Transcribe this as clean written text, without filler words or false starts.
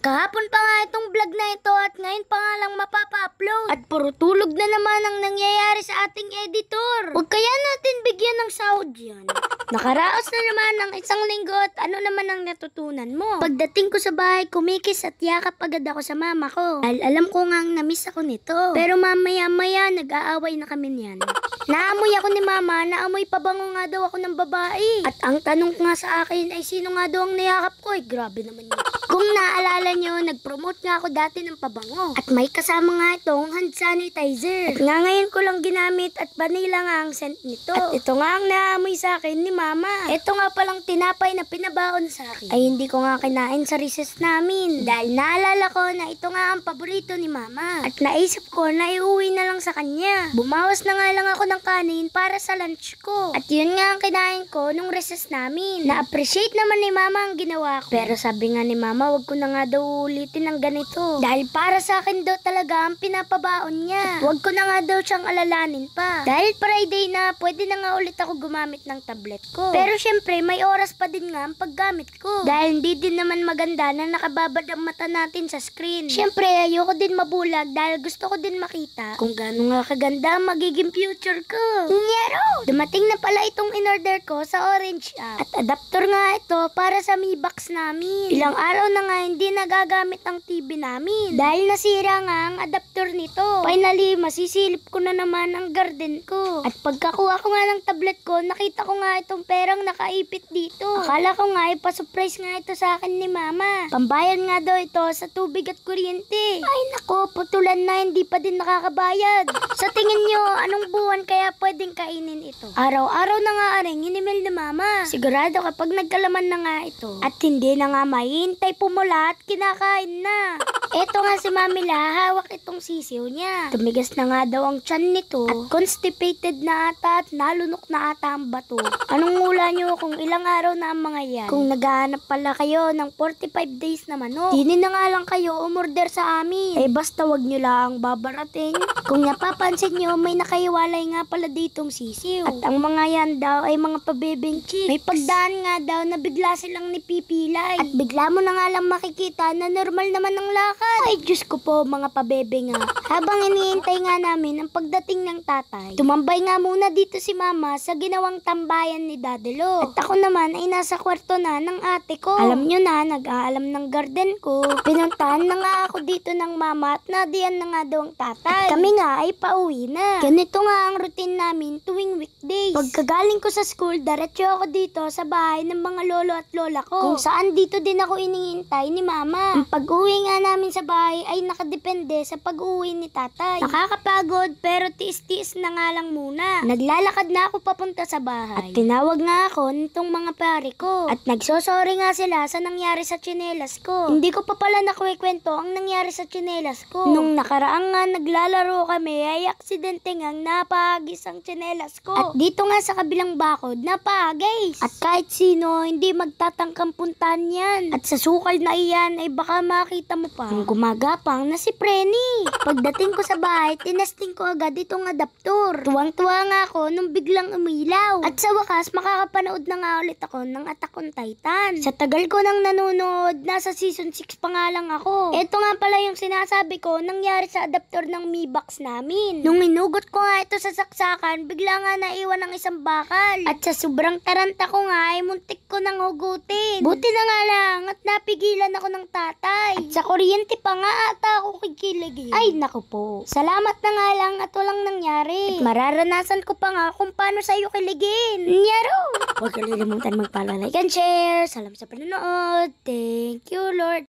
Kahapon pa nga itong vlog na ito at ngayon pa nga lang mapapa-upload. At puro tulog na naman ang nangyayari sa ating editor. Huwag kaya natin bigyan ng sahod yan. Nakaraos na naman ng isang linggo at ano naman ang natutunan mo? Pagdating ko sa bahay, kumikis at yakap agad ako sa mama ko. Dahil alam ko nga na-miss ako nito. Pero mamaya-maya nag-aaway na kami niyan. Naamoy ako ni mama, naamoy pabango nga daw ako ng babae. At ang tanong nga sa akin ay sino nga daw ang niyakap ko? Ay grabe naman yun. Kung naalala nyo, nag-promote nga ako dati ng pabango. At may kasama nga itong hand sanitizer. At nga ngayon ko lang ginamit at vanilla nga ang scent nito. At ito nga ang naamoy sa akin ni mama. Ito nga palang tinapay na pinabaon sa akin. Ay hindi ko nga kinain sa recess namin. Dahil naalala ko na ito nga ang paborito ni mama. At naisip ko na iuwi na lang sa kanya. Bumawas na nga lang ako ng kanin para sa lunch ko. At yun nga ang kinain ko nung recess namin. Na-appreciate naman ni mama ang ginawa ko. Pero sabi nga ni mama, wag ko na nga daw ulitin ng ganito. Dahil para sa akin daw talaga ang pinapabaon niya. Wag ko na nga daw siyang alalanin pa. Dahil Friday na, pwede na nga ulit ako gumamit ng tablet ko. Pero syempre, may oras pa din nga ang paggamit ko. Dahil hindi din naman maganda na nakababad ang mata natin sa screen. Syempre, ayoko din mabulag dahil gusto ko din makita kung gaano nga kaganda ang magiging future ko. Nyero! Dumating na pala itong in-order ko sa Orange app. At adapter nga ito para sa Mi Box namin. Ilang araw na nga hindi nagagamit ang TV namin. Dahil nasira nga ang adapter nito. Finally, masisilip ko na naman ang garden ko. At pagkakuha ko nga ng tablet ko, nakita ko nga itong perang nakaipit dito. Akala ko nga ipasurprise nga ito sa akin ni mama. Pambayad nga daw ito sa tubig at kuryente. Ay nako, putulan na, hindi pa din nakakabayad. Sa tingin nyo, anong buwan kaya pwedeng kainin ito? Araw-araw na nga aring inimil ni mama. Sigurado kapag nagkalaman na nga ito at hindi na nga mahintay pumula at kinakain na. Eto nga si Mami La, hawak itong sisiw niya. Tumigas na nga daw ang tiyan nito at constipated na ata at nalunok na ata ang bato. Anong hula nyo kung ilang araw na ang mga yan? Kung naghahanap pala kayo ng 45 days na manok, dinin na nga lang kayo umorder sa amin. Eh basta wag nyo lang babarating. Kung napapansin nyo, may nakaiwalay nga pala ditong sisiw. At ang mga yan daw ay mga pabebeng chicks. May pagdaan nga daw na bigla silang nipipilay. At bigla mo na nga lang makikita na normal naman ang lakad. Ay Diyos ko po mga pabebe nga. Habang iniintay nga namin ang pagdating ng tatay, tumambay nga muna dito si mama sa ginawang tambayan ni Dadelo. At ako naman ay nasa kwarto na ng ate ko. Alam nyo na, nag-aalam ng garden ko. Pinuntahan na nga ako dito ng mama at nadiyan na nga daw ang tatay. At kami nga ay pauwi na. Ganito nga ang routine namin tuwing weekdays. Pagkagaling ko sa school, diretso ako dito sa bahay ng mga lolo at lola ko. Kung saan dito din ako iniintay ni mama. Ang pag-uwi nga namin sa bahay ay nakadepende sa pag-uwi ni tatay. Nakakapagod pero tiis-tiis na nga lang muna. Naglalakad na ako papunta sa bahay. At tinawag nga ako nitong mga pare ko. At nagsosorry nga sila sa nangyari sa tsinelas ko. Hindi ko pa pala nakwikwento ang nangyari sa tsinelas ko. Nung nakaraang nga naglalaro kami ay aksidente ngang napahagis ang tsinelas ko. At dito nga sa kabilang bakod napahagis. At kahit sino hindi magtatangkang puntahan yan. At sa sukal na iyan ay baka makita mo pa ang gumagapang na si Preni. Pagdating ko sa bahay, tinesting ko agad itong adaptor. Tuwang-tuwa nga ako nung biglang umilaw. At sa wakas, makakapanood na nga ulit ako ng Attack on Titan. Sa tagal ko nang nanonood, nasa season 6 pa nga lang ako. Ito nga pala yung sinasabi ko nangyari sa adaptor ng Mi Box namin. Nung inugot ko nga ito sa saksakan, bigla nga naiwan ng isang bakal. At sa sobrang taranta ko nga, ay muntik ko nang hugutin. Buti na nga lang at napigilan ako ng tatay. At sa kuryente pa nga ata ako kikilig. Ay naku po. Salamat na nga lang at walang nangyari. At mararanasan ko pa nga kung paano sa'yo kiligin. Nyaro! Huwag kalimutan magpala-like and share. Salam sa panonood. Thank you Lord.